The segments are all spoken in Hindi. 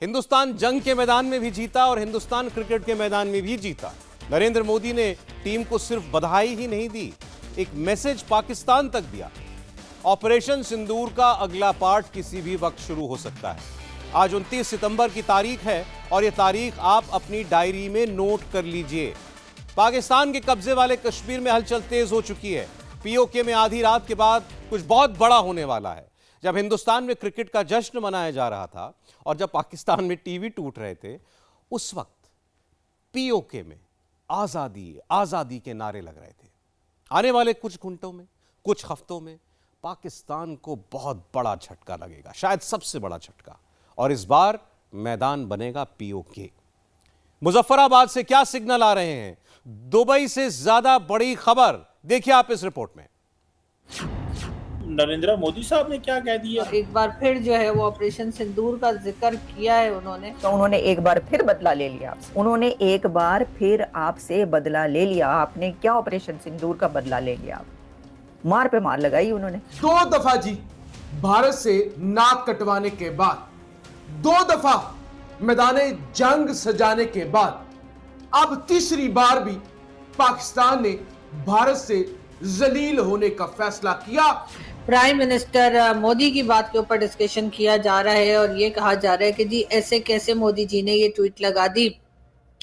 हिंदुस्तान जंग के मैदान में भी जीता और हिंदुस्तान क्रिकेट के मैदान में भी जीता। नरेंद्र मोदी ने टीम को सिर्फ बधाई ही नहीं दी, एक मैसेज पाकिस्तान तक दिया। ऑपरेशन सिंदूर का अगला पार्ट किसी भी वक्त शुरू हो सकता है। आज 29 सितंबर की तारीख है और यह तारीख आप अपनी डायरी में नोट कर लीजिए। पाकिस्तान के कब्जे वाले कश्मीर में हलचल तेज हो चुकी है। पीओके में आधी रात के बाद कुछ बहुत बड़ा होने वाला है। जब हिंदुस्तान में क्रिकेट का जश्न मनाया जा रहा था और जब पाकिस्तान में टीवी टूट रहे थे, उस वक्त पीओके में आजादी आजादी के नारे लग रहे थे। आने वाले कुछ घंटों में, कुछ हफ्तों में पाकिस्तान को बहुत बड़ा झटका लगेगा, शायद सबसे बड़ा झटका। और इस बार मैदान बनेगा पीओके। मुजफ्फराबाद से क्या सिग्नल आ रहे हैं, दुबई से ज्यादा बड़ी खबर, देखिए आप इस रिपोर्ट में। नरेंद्र मोदी साहब ने क्या कह दिया? एक बार फिर जो है वो ऑपरेशन सिंदूर का जिक्र किया है उन्होंने। तो उन्होंने एक बार फिर बदला ले लिया आपसे। उन्होंने एक बार फिर आपसे बदला ले लिया। आपने क्या ऑपरेशन सिंदूर का बदला ले लिया? मार पे मार लगाई उन्होंने। 2 दफा जी भारत से नाक कटवाने के बाद, 2 दफा मैदाने जंग सजाने के बाद, अब तीसरी बार भी पाकिस्तान ने भारत से जलील होने का फैसला किया। प्राइम मिनिस्टर मोदी की बात के ऊपर डिस्कशन किया जा रहा है और ये कहा जा रहा है कि जी ऐसे कैसे मोदी जी ने ये ट्वीट लगा दी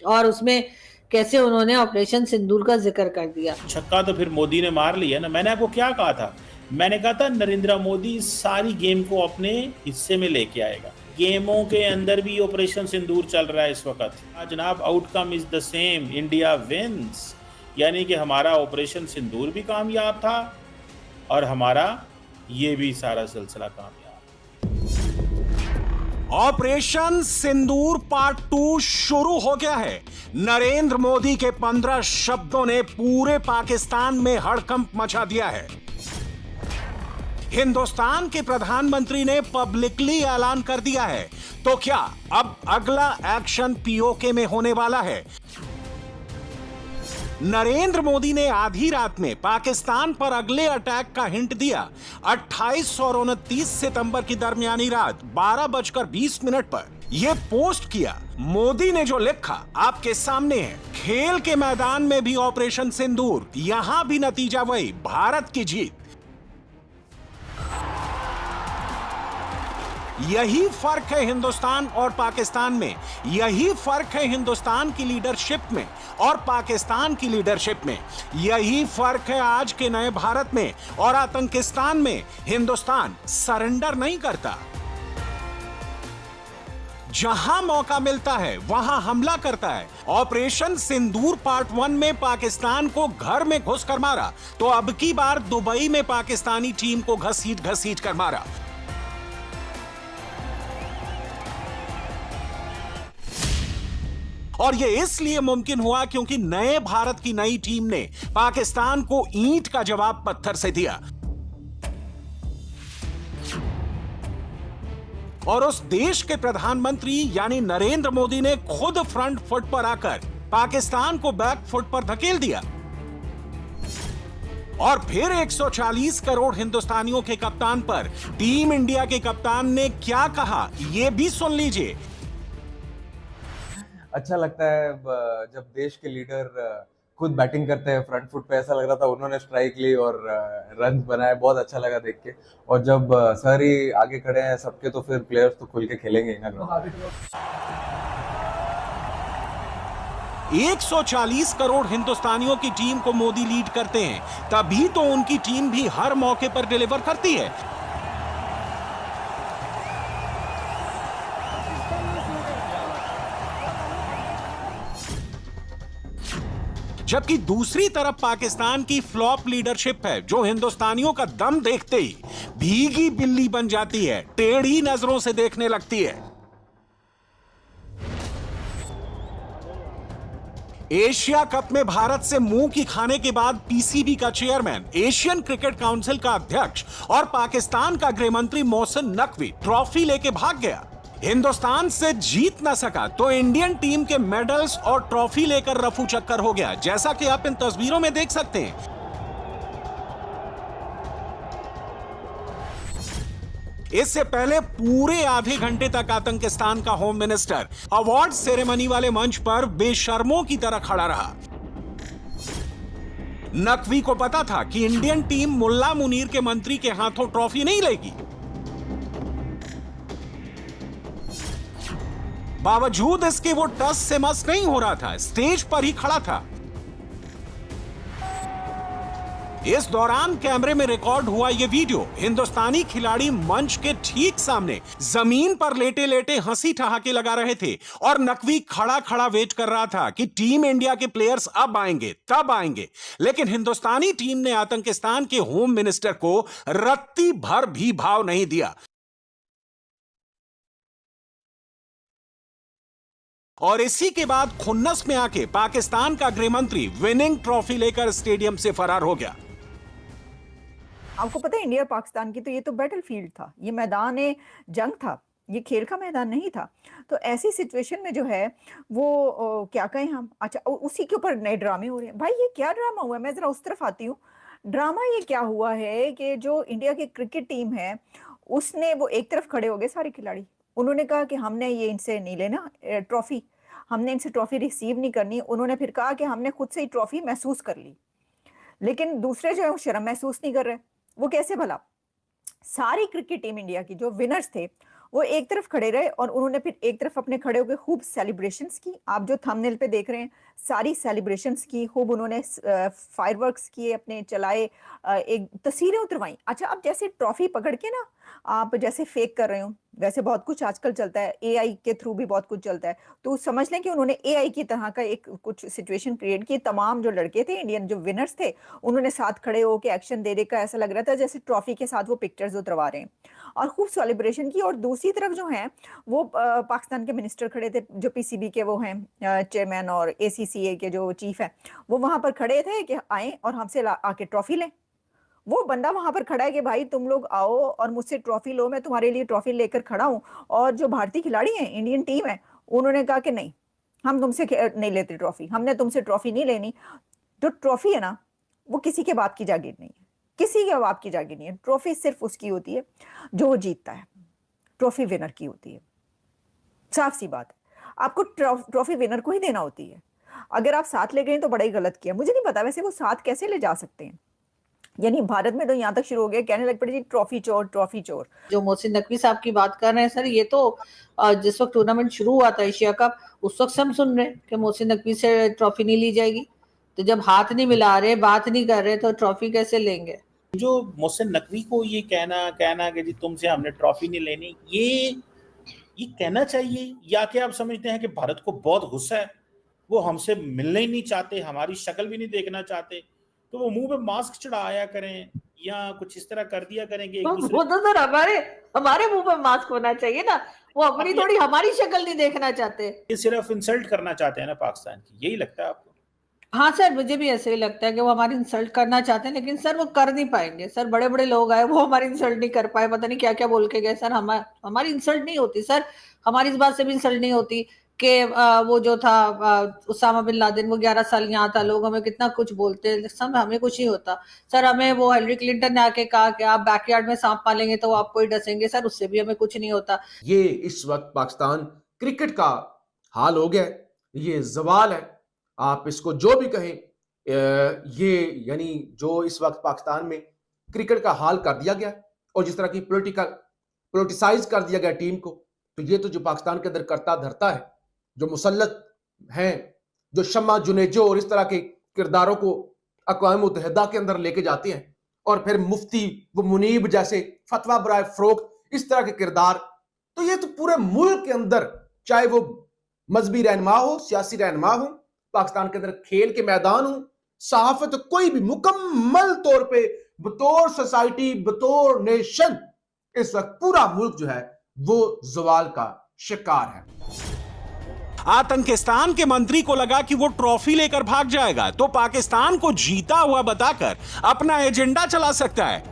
और उसमें कैसे उन्होंने ऑपरेशन सिंदूर का जिक्र कर दिया। छक्का तो फिर मोदी ने मार लिया ना। मैंने आपको क्या कहा था? मैंने कहा था नरेंद्र मोदी सारी गेम को अपने हिस्से में लेके आएगा। गेमों के अंदर भी ऑपरेशन सिंदूर चल रहा है इस वक्त। जनाब, outcome is the same, India wins. यानी कि हमारा ऑपरेशन सिंदूर भी कामयाब था और हमारा ये भी सारा सिलसिला कामयाब। ऑपरेशन सिंदूर पार्ट 2 शुरू हो गया है। नरेंद्र मोदी के 15 शब्दों ने पूरे पाकिस्तान में हड़कंप मचा दिया है। हिंदुस्तान के प्रधानमंत्री ने पब्लिकली ऐलान कर दिया है। तो क्या अब अगला एक्शन पीओके में होने वाला है? नरेंद्र मोदी ने आधी रात में पाकिस्तान पर अगले अटैक का हिंट दिया। 28 और 29 सितंबर की दरमियानी रात 12:20 पर यह पोस्ट किया। मोदी ने जो लिखा आपके सामने है। खेल के मैदान में भी ऑपरेशन सिंदूर, यहां भी नतीजा वही, भारत की जीत। यही फर्क है हिंदुस्तान और पाकिस्तान में। यही फर्क है हिंदुस्तान की लीडरशिप में और पाकिस्तान की लीडरशिप में। यही फर्क है आज के नए भारत में और आतंकिस्तान में। हिंदुस्तान सरेंडर नहीं करता। जहां मौका मिलता है वहां हमला करता है। ऑपरेशन सिंदूर पार्ट 1 में पाकिस्तान को घर में घुसकर मारा, तो अब की बार दुबई में पाकिस्तानी टीम को घसीट कर मारा। और यह इसलिए मुमकिन हुआ क्योंकि नए भारत की नई टीम ने पाकिस्तान को ईंट का जवाब पत्थर से दिया। और उस देश के प्रधानमंत्री यानी नरेंद्र मोदी ने खुद फ्रंट फुट पर आकर पाकिस्तान को बैक फुट पर धकेल दिया। और फिर 140 करोड़ हिंदुस्तानियों के कप्तान पर टीम इंडिया के कप्तान ने क्या कहा, यह भी सुन लीजिए। अच्छा लगता है जब देश के लीडर खुद बैटिंग करते हैं फ्रंट फुट पे। ऐसा लग रहा था उन्होंने स्ट्राइक ली और रन बनाए, बहुत अच्छा लगा देख के। और जब सर ही आगे खड़े हैं सबके, तो फिर प्लेयर्स तो खुल के खेलेंगे ही ना। 140 करोड़ हिंदुस्तानियों की टीम को मोदी लीड करते हैं, तभी तो उनकी टीम भी हर मौके पर डिलीवर करती है। जबकि दूसरी तरफ पाकिस्तान की फ्लॉप लीडरशिप है, जो हिंदुस्तानियों का दम देखते ही भीगी बिल्ली बन जाती है, टेढ़ी नजरों से देखने लगती है। एशिया कप में भारत से मुंह की खाने के बाद पीसीबी का चेयरमैन, एशियन क्रिकेट काउंसिल का अध्यक्ष और पाकिस्तान का गृहमंत्री मोहसिन नकवी ट्रॉफी लेके भाग गया। हिंदुस्तान से जीत ना सका तो इंडियन टीम के मेडल्स और ट्रॉफी लेकर रफू चक्कर हो गया, जैसा कि आप इन तस्वीरों में देख सकते हैं। इससे पहले पूरे आधे घंटे तक आतंकिस्तान का होम मिनिस्टर अवार्ड सेरेमनी वाले मंच पर बेशर्मों की तरह खड़ा रहा। नकवी को पता था कि इंडियन टीम मुल्ला मुनीर के मंत्री के हाथों ट्रॉफी नहीं लेगी। बावजूद इसके वो टस से मस नहीं हो रहा था, स्टेज पर ही खड़ा था। इस दौरान कैमरे में रिकॉर्ड हुआ यह वीडियो हिंदुस्तानी खिलाड़ी मंच के ठीक सामने जमीन पर लेटे लेटे हंसी ठहाके लगा रहे थे और नकवी खड़ा खड़ा वेट कर रहा था कि टीम इंडिया के प्लेयर्स अब आएंगे तब आएंगे। लेकिन हिंदुस्तानी टीम ने आतंकिस्तान के होम मिनिस्टर को रत्ती भर भी भाव नहीं दिया और इसी के बाद खुन्नस में आके पाकिस्तान का गृह मंत्री विनिंग ट्रॉफी लेकर स्टेडियम से फरार हो गया। आपको पता है इंडिया और पाकिस्तान की तो ये तो बैटलफील्ड था, ये मैदान जंग था, ये खेल का मैदान नहीं था। तो ऐसी सिचुएशन में जो है वो क्या कहें हम, अच्छा उसी के ऊपर नए ड्रामे हो रहे हैं। भाई ये क्या ड्रामा हुआ है, मैं जरा उस तरफ आती हूँ। ड्रामा ये क्या हुआ है कि जो इंडिया की क्रिकेट टीम है उसने वो एक तरफ खड़े हो गए सारे खिलाड़ी, उन्होंने कहा कि हमने ये इनसे नहीं लेना ट्रॉफी, हमने इनसे ट्रॉफी रिसीव नहीं करनी। उन्होंने फिर कहा कि हमने खुद से ही ट्रॉफी महसूस कर ली। लेकिन दूसरे जो है वो शर्म महसूस नहीं कर रहे। वो कैसे भला? सारी क्रिकेट टीम इंडिया की जो विनर्स थे वो एक तरफ खड़े रहे और उन्होंने फिर एक तरफ अपने खड़े होकर खूब सेलिब्रेशंस की। आप जो थंबनेल पे देख रहे हैं सारी सेलिब्रेशंस की, खूब उन्होंने फायरवर्क्स किए, अपने चलाए, एक तस्वीरें उतरवाई। अच्छा, अब जैसे ट्रॉफी पकड़ के ना आप जैसे फेक कर रहे हो, वैसे बहुत कुछ आजकल चलता है, एआई के थ्रू भी बहुत कुछ चलता है। तो समझ लें कि उन्होंने एआई की तरह का एक कुछ सिचुएशन क्रिएट की। तमाम जो लड़के थे इंडियन जो विनर्स थे उन्होंने साथ खड़े होकर एक्शन दे देकर ऐसा लग रहा था जैसे ट्रॉफी के साथ वो पिक्चर्स उतरवा रहे हैं और खूब सेलिब्रेशन की। और दूसरी तरफ जो है वो पाकिस्तान के मिनिस्टर खड़े थे, जो पीसीबी के वो हैं चेयरमैन और एसीसीए के जो चीफ हैं, वो वहां पर खड़े थे कि आए और हमसे आके ट्रॉफी लें। वो बंदा वहां पर खड़ा है कि भाई तुम लोग आओ और मुझसे ट्रॉफी लो, मैं तुम्हारे लिए ट्रॉफी लेकर खड़ा हूं। और जो भारतीय खिलाड़ी हैं, इंडियन टीम है, उन्होंने कहा कि नहीं, हम तुमसे नहीं लेते ट्रॉफी, हमने तुमसे ट्रॉफी नहीं लेनी। जो ट्रॉफी है ना वो किसी के बाप की जागीर नहीं है, किसी के बाप की जागीर नहीं है। ट्रॉफी सिर्फ उसकी होती है जो वो जीतता है, ट्रॉफी विनर की होती है। साफ सी बात है, आपको ट्रॉफी विनर को ही देना होती है। अगर आप साथ ले गए तो बड़ा ही गलत किया। मुझे नहीं पता वैसे वो साथ कैसे ले जा सकते हैं। यानी भारत में तो यहाँ तक शुरू हो गया, कहने लग पड़े जी ट्रॉफी चोर, ट्रॉफी चोर। जो मोहसिन नकवी साहब की बात कर रहे हैं सर, ये तो जिस वक्त टूर्नामेंट शुरू हुआ था एशिया कप, उस वक्त से हम सुन रहे हैं कि मोहसिन नकवी से ट्रॉफी नहीं ली जाएगी। तो जब हाथ नहीं मिला रहे, बात नहीं कर रहे, तो ट्रॉफी कैसे लेंगे? जो मोहसिन नकवी को ये कहना कि जी तुमसे हमने ट्रॉफी नहीं लेनी, ये कहना चाहिए, या कि आप समझते हैं कि भारत को बहुत गुस्सा है, वो हमसे मिलना ही नहीं चाहते, हमारी शक्ल भी नहीं देखना चाहते, तो वो मुंह पे मास्क चढ़ाया करें या कुछ इस तरह कर दिया करेंगे। वो तो सर हमारे मुंह पे मास्क होना चाहिए ना, वो अपनी थोड़ी हमारी शक्ल नहीं देखना चाहते। ये सिर्फ इंसल्ट करना चाहते हैं ना पाकिस्तान की, यही लगता है आपको? हाँ सर, मुझे भी ऐसे ही लगता है कि वो हमारी इंसल्ट करना चाहते हैं, लेकिन सर वो कर नहीं पाएंगे। सर बड़े बड़े लोग आए, वो हमारी इंसल्ट नहीं कर पाए, पता नहीं क्या क्या बोल के गए। सर हमारी इंसल्ट नहीं होती सर, हमारी इस बात से भी इंसल्ट नहीं होती कि वो जो था उसामा बिन लादेन, वो 11 साल यहाँ था, लोग हमें कितना कुछ बोलते हैं, सब हमें कुछ नहीं होता। सर हमें वो हिलरी क्लिंटन ने आके कहा कि आप बैकयार्ड में सांप पालेंगे तो वो आपको ही डसेंगे, सर उससे भी हमें कुछ नहीं होता। ये इस वक्त पाकिस्तान क्रिकेट का हाल हो गया, ये जवाल है, आप इसको जो भी कहें। ये यानी जो इस वक्त पाकिस्तान में क्रिकेट का हाल कर दिया गया और जिस तरह की पोलिटिसाइज कर दिया गया टीम को, तो ये तो जो पाकिस्तान के अंदर करता धरता है, जो मुसल्लत हैं, जो शम्मा जुनेजो और इस तरह के किरदारों को अक़वाम मुत्तहिदा के अंदर लेके जाते हैं, और फिर मुफ्ती वो मुनीब जैसे फतवा बराए फरोख्त इस तरह के किरदार, तो ये तो पूरे मुल्क के अंदर, चाहे वो मजहबी रहनुमा हो, सियासी रहनुमा हो, पाकिस्तान के अंदर खेल के मैदान हो, सहाफत, कोई भी मुकम्मल तौर पे बतौर सोसाइटी, बतौर नेशन, इस वक्त पूरा मुल्क जो है वो जवाल का शिकार है। आतंकिस्तान के मंत्री को लगा कि वो ट्रॉफी लेकर भाग जाएगा तो पाकिस्तान को जीता हुआ बताकर अपना एजेंडा चला सकता है।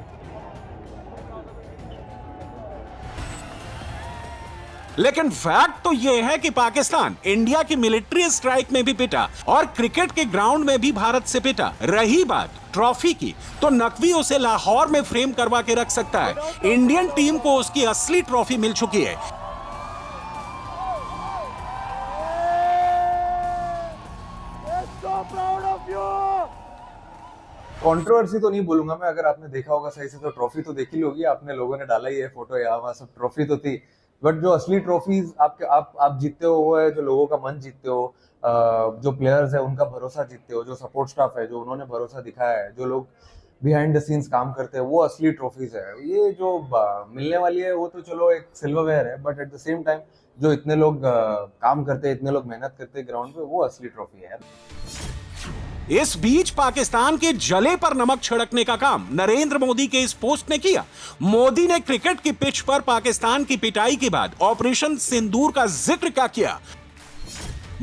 लेकिन फैक्ट तो यह है कि पाकिस्तान इंडिया की मिलिट्री स्ट्राइक में भी पिटा और क्रिकेट के ग्राउंड में भी भारत से पिटा। रही बात ट्रॉफी की, तो नकवी उसे लाहौर में फ्रेम करवा के रख सकता है। इंडियन टीम को उसकी असली ट्रॉफी मिल चुकी है। कंट्रोवर्सी तो नहीं बोलूंगा मैं, अगर आपने देखा होगा सही से तो ट्रॉफी तो देखी होगी आपने, लोगों ने डाला ही है फोटो, यहाँ वहाँ सब ट्रॉफी तो थी, बट जो असली ट्रॉफीज आप जीतते हो वो है जो लोगों का मन जीतते हो, जो प्लेयर्स है उनका भरोसा जीतते हो, जो सपोर्ट स्टाफ है जो उन्होंने भरोसा दिखाया है, जो लोग बिहाइंड द सीन्स काम करते हैं, वो असली ट्रॉफीज है। ये जो मिलने वाली है वो तो चलो एक सिल्वरवेयर है, but at the same time जो इतने लोग काम करते हैं, इतने लोग मेहनत करते हैं ग्राउंड पे, वो असली ट्रॉफी है। इस बीच पाकिस्तान के जले पर नमक छिड़कने का काम नरेंद्र मोदी के इस पोस्ट ने किया। मोदी ने क्रिकेट की पिच पर पाकिस्तान की पिटाई के बाद ऑपरेशन सिंदूर का जिक्र क्या किया।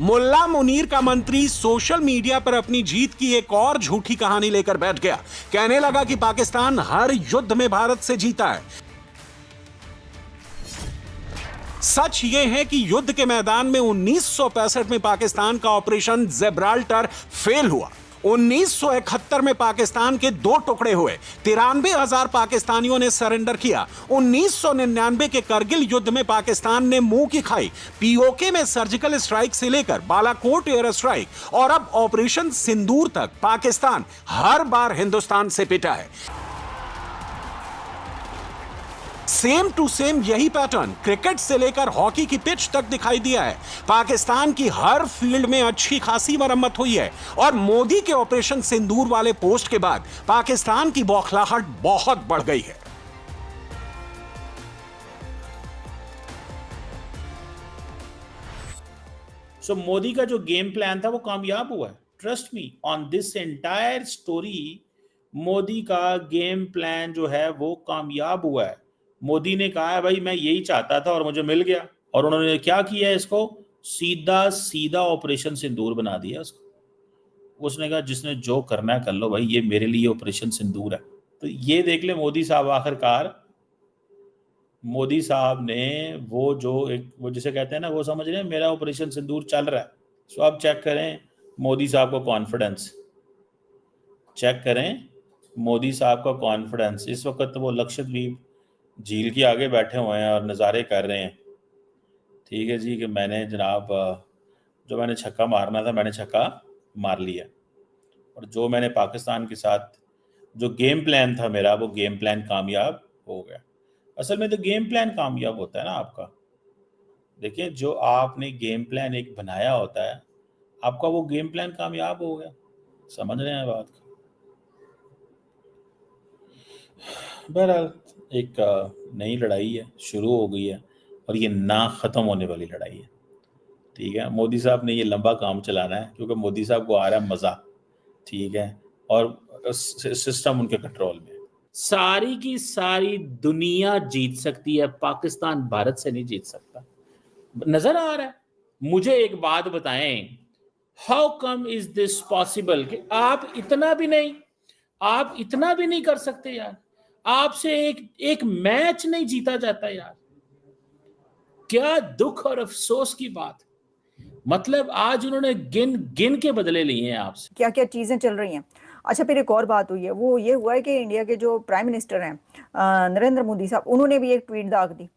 मुल्ला मुनीर का मंत्री सोशल मीडिया पर अपनी जीत की एक और झूठी कहानी लेकर बैठ गया। कहने लगा कि पाकिस्तान हर युद्ध में भारत से जीता है। सच यह है कि युद्ध के मैदान में 1965 में पाकिस्तान का ऑपरेशन जिब्राल्टर फेल हुआ। 1971 में पाकिस्तान के 2 टुकड़े हुए, 93,000 पाकिस्तानियों ने सरेंडर किया। 1999 के करगिल युद्ध में पाकिस्तान ने मुंह की खाई। पीओके में सर्जिकल स्ट्राइक से लेकर बालाकोट एयर स्ट्राइक और अब ऑपरेशन सिंदूर तक पाकिस्तान हर बार हिंदुस्तान से पिटा है। सेम टू सेम यही पैटर्न क्रिकेट से लेकर हॉकी की पिच तक दिखाई दिया है। पाकिस्तान की हर फील्ड में अच्छी खासी मरम्मत हुई है और मोदी के ऑपरेशन सिंदूर वाले पोस्ट के बाद पाकिस्तान की बौखलाहट बहुत बढ़ गई है। सो मोदी का जो गेम प्लान था वो कामयाब हुआ है। Trust me on this entire story, Modi का गेम प्लान जो है वो कामयाब हुआ है। मोदी ने कहा है भाई मैं यही चाहता था और मुझे मिल गया, और उन्होंने क्या किया है, इसको सीधा सीधा ऑपरेशन सिंदूर बना दिया उसको। उसने कहा जिसने जो करना है कर लो भाई, ये मेरे लिए ऑपरेशन सिंदूर है। तो ये देख ले मोदी साहब, आखिरकार मोदी साहब ने वो जो एक वो जिसे कहते हैं ना, वो समझ रहे हैं मेरा ऑपरेशन सिंदूर चल रहा है। सो आप चेक करें मोदी साहब का कॉन्फिडेंस, चेक करें मोदी साहब का कॉन्फिडेंस। इस वक्त वो लक्षद्वीप झील के आगे बैठे हुए हैं और नज़ारे कर रहे हैं। ठीक है जी, कि मैंने जनाब जो मैंने छक्का मारना था मैंने छक्का मार लिया, और जो मैंने पाकिस्तान के साथ जो गेम प्लान था मेरा, वो गेम प्लान कामयाब हो गया। असल में तो गेम प्लान कामयाब होता है ना आपका। देखिए जो आपने गेम प्लान एक बनाया होता है, आपका वो गेम प्लान कामयाब हो गया। समझ रहे हैं बात को? बहरहाल एक नई लड़ाई है, शुरू हो गई है, और ये ना ख़त्म होने वाली लड़ाई है। ठीक है, मोदी साहब ने ये लंबा काम चलाना है क्योंकि मोदी साहब को आ रहा है मज़ा। ठीक है, और सिस्टम उनके कंट्रोल में। सारी की सारी दुनिया जीत सकती है, पाकिस्तान भारत से नहीं जीत सकता। नजर आ रहा है। मुझे एक बात बताएं, how come is this possible कि आप इतना भी नहीं कर सकते यार। आपसे एक मैच नहीं जीता जाता यार। क्या दुख और अफसोस की बात। मतलब आज उन्होंने गिन के बदले लिए हैं आपसे। क्या क्या चीजें चल रही हैं। अच्छा, फिर एक और बात हुई है, वो ये हुआ है कि इंडिया के जो प्राइम मिनिस्टर हैं नरेंद्र मोदी साहब, उन्होंने भी एक ट्वीट दाग दी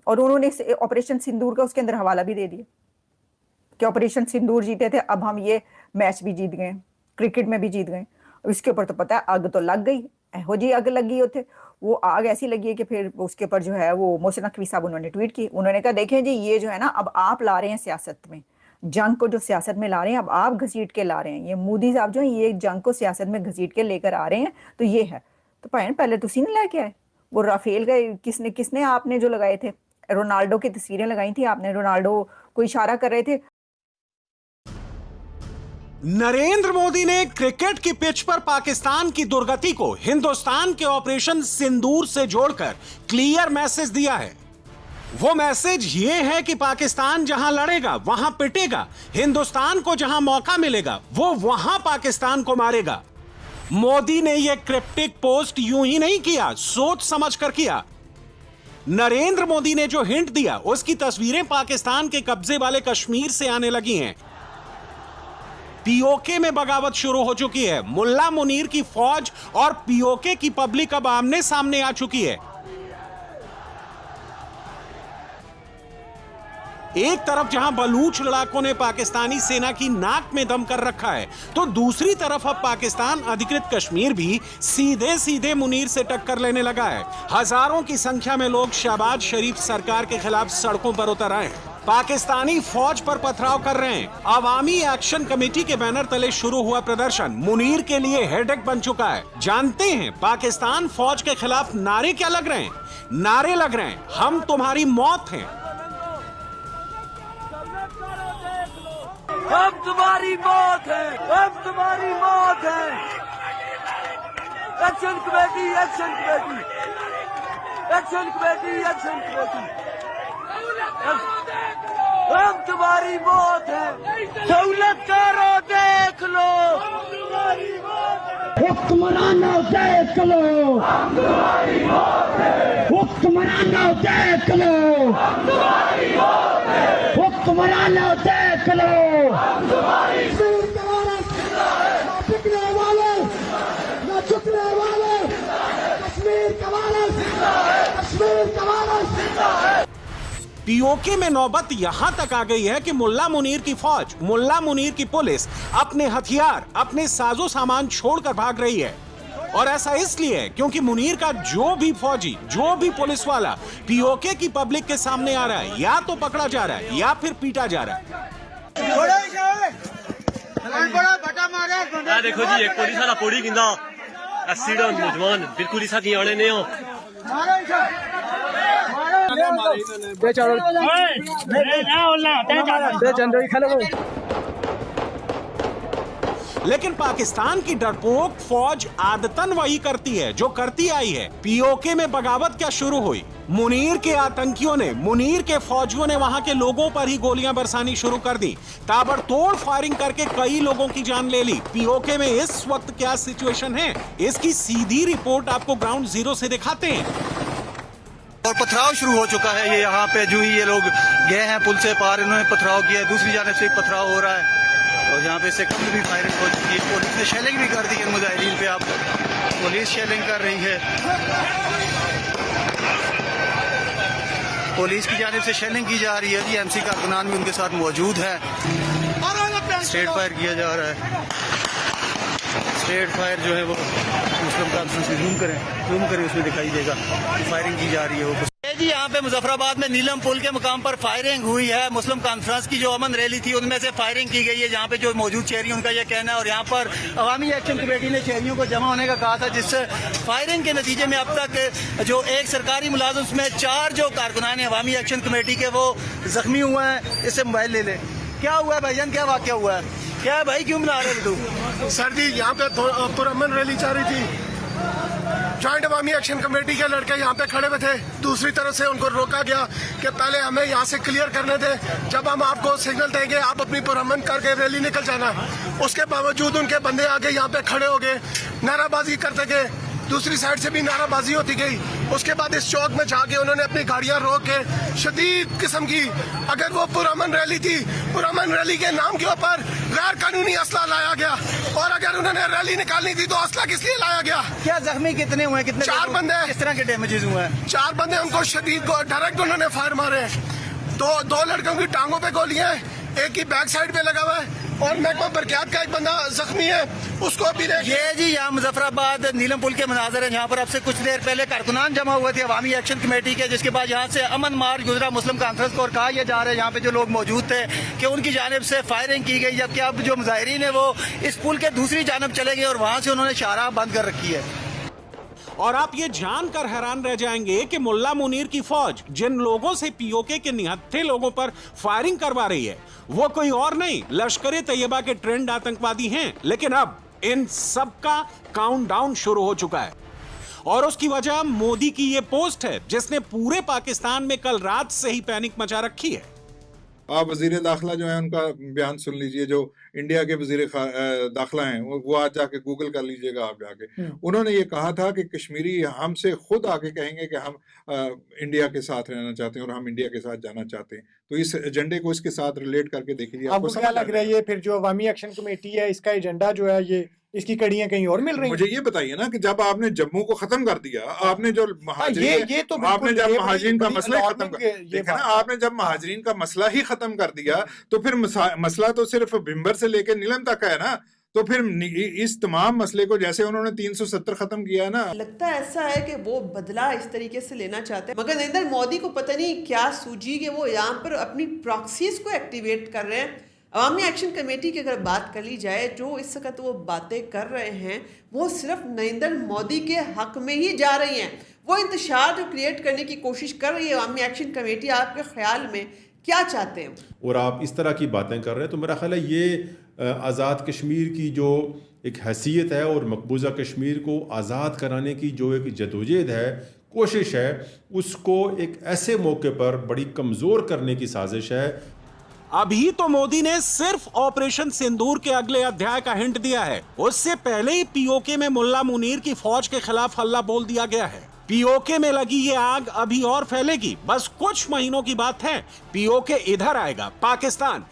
और उन्होंने ऑपरेशन सिंदूर का उसके अंदर हवाला भी दे दिया कि ऑपरेशन सिंदूर जीते थे, अब हम ये मैच भी जीत गए, क्रिकेट में भी जीत गए। इसके ऊपर तो पता है आग तो लग गई, एहो जी आग लगी होते। वो आग ऐसी लगी है कि फिर उसके ऊपर जो है वो मोहसिन नकवी साहब उन्होंने ट्वीट की। उन्होंने कहा देखें जी, ये जो है ना, अब आप ला रहे हैं सियासत में, जंग को जो सियासत में ला रहे हैं, अब आप घसीट के ला रहे हैं। ये मोदी साहब जो है ये जंग को सियासत में घसीट के लेकर आ रहे हैं। तो ये है, तो भैन पहले तुसी नहीं लेके आए। वो राफेल का किसने आपने जो लगाए थे, रोनाल्डो की तस्वीरें लगाई थी आपने, रोनाल्डो को इशारा कर रहे थे। नरेंद्र मोदी ने क्रिकेट की पिच पर पाकिस्तान की दुर्गति को हिंदुस्तान के ऑपरेशन सिंदूर से जोड़कर क्लियर मैसेज दिया है। वो मैसेज ये है कि पाकिस्तान जहां लड़ेगा वहां पिटेगा, हिंदुस्तान को जहां मौका मिलेगा वो वहां पाकिस्तान को मारेगा। मोदी ने यह क्रिप्टिक पोस्ट यूं ही नहीं किया, सोच समझकर किया। नरेंद्र मोदी ने जो हिंट दिया उसकी तस्वीरें पाकिस्तान के कब्जे वाले कश्मीर से आने लगी हैं। पीओके में बगावत शुरू हो चुकी है। मुल्ला मुनीर की फौज और पीओके की पब्लिक अब आमने सामने आ चुकी है। एक तरफ जहां बलूच लड़ाकों ने पाकिस्तानी सेना की नाक में दम कर रखा है, तो दूसरी तरफ अब पाकिस्तान अधिकृत कश्मीर भी सीधे सीधे मुनीर से टक्कर लेने लगा है। हजारों की संख्या में लोग शहबाज शरीफ सरकार के खिलाफ सड़कों पर उतर आए हैं। पाकिस्तानी फौज पर पथराव कर रहे हैं। अवामी एक्शन कमेटी के बैनर तले शुरू हुआ प्रदर्शन मुनीर के लिए हेडेक बन चुका है। जानते हैं पाकिस्तान फौज के खिलाफ नारे क्या लग रहे हैं? नारे लग रहे हैं, हम तुम्हारी मौत हैं। हम तुम्हारी मौत है, हम तुम्हारी मौत है। Action committee, action committee, action committee, action committee, हम तुम्हारी मौत है। दौलत करो देख लो, हुक्मरानो देख लो, हुक्मरानो देख लो, हुक्मरानो देख लो। पीओके में नौबत यहां तक आ गई है कि मुल्ला मुनीर की फौज, मुल्ला मुनीर की पुलिस अपने हथियार, अपने साजो सामान छोड़कर भाग रही है। और ऐसा इसलिए है क्योंकि मुनीर का जो भी फौजी, जो भी पुलिस वाला पीओके की पब्लिक के सामने आ रहा है, या तो पकड़ा जा रहा है या फिर पीटा जा रहा है। देखो जी, एक पुलिस वाला पोड़ी गिंदा 80 नौजवान बिल्कुल इसा की आने ने हो। लेकिन पाकिस्तान की डरपोक फौज आदतन वही करती है जो करती आई है। पीओके में बगावत क्या शुरू हुई? मुनीर के आतंकियों ने, मुनीर के फौजियों ने वहां के लोगों पर ही गोलियां बरसानी शुरू कर दी। ताबड़तोड़ फायरिंग करके कई लोगों की जान ले ली। पीओके में इस वक्त क्या सिचुएशन है, इसकी सीधी रिपोर्ट आपको ग्राउंड जीरो से दिखाते हैं। और पथराव शुरू हो चुका है। ये यहाँ पे जो ही ये लोग गए हैं पुल से पार, इन्होंने पथराव किया है। दूसरी जानिब से पथराव हो रहा है और यहाँ पे से कभी भी फायरिंग हो चुकी है। पुलिस ने शेलिंग भी कर दी है मुजाहिरीन पे। आप पुलिस शेलिंग कर रही है, पुलिस की जानिब से शेलिंग की जा रही है। जी एमसी कारकुनान भी उनके साथ मौजूद है। स्ट्रेट फायर किया जा रहा है। स्ट्रेट फायर जो है वो मुस्लिम कॉन्फ्रेंस में जूम करें उसमें दिखाई देगा फायरिंग की जा रही है वो। जी यहाँ पे मुजफ्फराबाद में नीलम पुल के मुकाम पर फायरिंग हुई है। मुस्लिम कॉन्फ्रेंस की जो अमन रैली थी उनमें से फायरिंग की गई है। यहाँ पे जो मौजूद शहरी उनका ये कहना है। और यहाँ पर अवामी एक्शन कमेटी ने शहरियों को जमा होने का कहा था, जिससे फायरिंग के नतीजे में अब तक जो एक सरकारी मुलाजिम उसमें 4 जो कारकुनान अवामी एक्शन कमेटी के वो जख्मी हुए हैं। इससे मोबाइल ले ले। क्या हुआ है भाईजान, क्या वाकया हुआ है? क्या है भाई, क्यों मिला रहे तू? सर जी यहाँ पे पुरअमन रैली चल रही थी। जॉइंट अवामी एक्शन कमेटी के लड़के यहाँ पे खड़े हुए थे। दूसरी तरफ से उनको रोका गया कि पहले हमें यहाँ से क्लियर करने दे, जब हम आपको सिग्नल देंगे आप अपनी पुरअमन करके रैली निकल जाना। उसके बावजूद उनके बंदे आगे यहाँ पे खड़े हो गए, नाराबाजी करते गए। दूसरी साइड से भी नाराबाजी होती गई। उसके बाद इस चौक में जाके उन्होंने अपनी गाड़ियां रोक के शदीद किस्म की, अगर वो पुरअमन रैली थी, पुरअमन रैली के नाम के ऊपर गैर कानूनी असला लाया गया। और अगर उन्होंने रैली निकालनी थी तो असला किस लिए लाया गया? क्या जख्मी कितने हुए? कितने? 4 बंदे। किस तरह के डैमेजेस हुए हैं? 4 बंदे, उनको शदीद को डायरेक्ट उन्होंने फायर मारे। दो लड़कों की टांगों पे गोलियां, एक की बैक साइड पे लगा हुआ है और महकमा बरक़ियात का एक बंदा जख्मी है, उसको भी ये जी यहाँ मुजफ्फराबाद नीलम पुल के मनाजर है। यहाँ पर अब से कुछ देर पहले कारकुनान जमा हुए थे अवामी एक्शन कमेटी के, जिसके बाद यहाँ से अमन मार्च गुजरा मुस्लिम कॉन्फ्रेंस को और कहा यह जा रहा है यहाँ पे जो लोग मौजूद थे कि उनकी जानिब से फायरिंग की गई। जबकि अब जो मुजाहिरीन है वो इस पुल के दूसरी जानब चले गए और वहां से उन्होंने शाहराह बंद कर रखी है। और आप ये जानकर हैरान रह जाएंगे कि मुल्ला मुनीर की फौज जिन लोगों से पीओके के निहत्थे लोगों पर फायरिंग करवा रही है वो कोई और नहीं, लश्कर तैयबा के ट्रेंड आतंकवादी हैं। लेकिन अब इन सब का काउंटडाउन शुरू हो चुका है और उसकी वजह मोदी की ये पोस्ट है, जिसने पूरे पाकिस्तान में कल रात से ही पैनिक मचा रखी है। आप वजीर दाखिला जो है उनका बयान सुन लीजिए, जो इंडिया के वजीर दाखिला हैं वो आज जाके गूगल कर लीजिएगा आप जाके। उन्होंने ये कहा था कि कश्मीरी हमसे खुद आके कहेंगे कि हम इंडिया के साथ रहना चाहते हैं और हम इंडिया के साथ जाना चाहते हैं। तो इस एजेंडे को इसके साथ रिलेट करके देखिए। आपको क्या लग रहा है ये फिर जो अवामी एक्शन कमेटी है इसका एजेंडा जो है ये इसकी कड़ियां कहीं और मिल रही हैं? मुझे ये बताइए ना कि जब आपने जम्मू को खत्म कर दिया, आपने जो ये तो आपने जब महाजरीन का मसला खत्म कर देखा ना, आपने जब महाजरीन का मसला ही खत्म कर दिया तो फिर मसला तो सिर्फ भिंबर से लेकर नीलम तक है ना। तो फिर इस तमाम मसले को जैसे उन्होंने 370 खत्म किया है ना, लगता है ऐसा है कि वो बदला इस तरीके से लेना चाहते हैं, मगर नरेंद्र मोदी को पता नहीं क्या सूझी कि वो यहाँ पर अपनी प्रॉक्सीज को एक्टिवेट कर रहे हैं। अवामी एक्शन कमेटी की अगर बात कर ली जाए, जो इस वक्त वो बातें कर रहे हैं वो सिर्फ नरेंद्र मोदी के हक में ही जा रही हैं। वो इंतशार जो क्रिएट करने की कोशिश कर रही है अवामी एक्शन कमेटी, आपके ख्याल में क्या चाहते हैं? और आप इस तरह की बातें कर रहे हैं तो मेरा ख्याल है ये आज़ाद कश्मीर की जो एक हैसियत है और मकबूजा कश्मीर को आज़ाद कराने की जो एक जदोजहद है, कोशिश है, उसको एक ऐसे मौके पर बड़ी कमज़ोर करने की साजिश है। अभी तो मोदी ने सिर्फ ऑपरेशन सिंदूर के अगले अध्याय का हिंट दिया है। उससे पहले ही पीओके में मुल्ला मुनीर की फौज के खिलाफ हल्ला बोल दिया गया है। पीओके में लगी ये आग अभी और फैलेगी, बस कुछ महीनों की बात है। पीओके इधर आएगा, पाकिस्तान